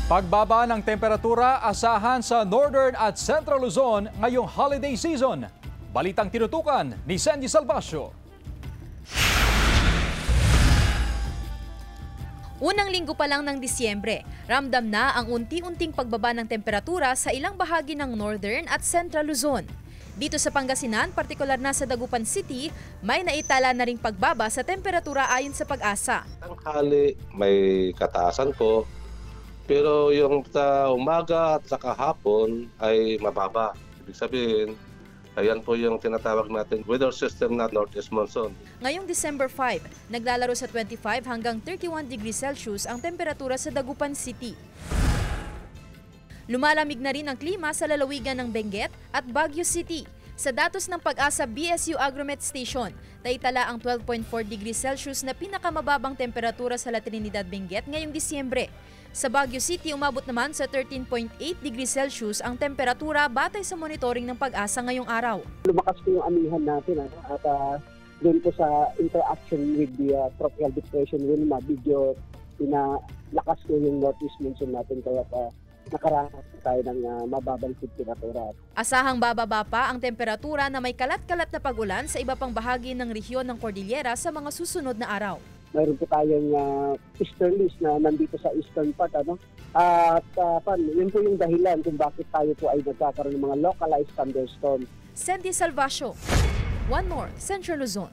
Pagbaba ng temperatura asahan sa Northern at Central Luzon ngayong holiday season. Balitang tinutukan ni Sandy Salvacio. Unang linggo pa lang ng Disyembre, ramdam na ang unti-unting pagbaba ng temperatura sa ilang bahagi ng Northern at Central Luzon. Dito sa Pangasinan, partikular na sa Dagupan City, may naitala na ring pagbaba sa temperatura ayon sa Pag-asa. Tanghali may kataasan po, pero yung sa umaga at sa kahapon ay mababa. Ibig sabihin, ayan po yung tinatawag natin weather system na Northeast Monsoon. Ngayong December 5, naglalaro sa 25 hanggang 31 degrees Celsius ang temperatura sa Dagupan City. Lumalamig na rin ang klima sa lalawigan ng Benguet at Baguio City. Sa datos ng Pag-asa BSU Agromet Station, naitala ang 12.4 degrees Celsius na pinakamababang temperatura sa La Trinidad, Benguet ngayong Disyembre. Sa Baguio City, umabot naman sa 13.8 degrees Celsius ang temperatura batay sa monitoring ng Pag-asa ngayong araw. Lumakas po yung amihan natin at doon po sa interaction with the tropical depression Wilma, medyo pinalakas po yung northeast monsoon natin kaya nakaranas tayo ng mababang temperatura. Asahang bababa pa ang temperatura na may kalat-kalat na pag-ulan sa iba pang bahagi ng rehiyon ng Cordillera sa mga susunod na araw. Mayroon po tayong easterlies na nandito sa eastern part. At yun po yung dahilan kung bakit tayo po ay nagkakaroon ng mga localized thunderstorms. Sandy Salvacio, One More, Central Luzon.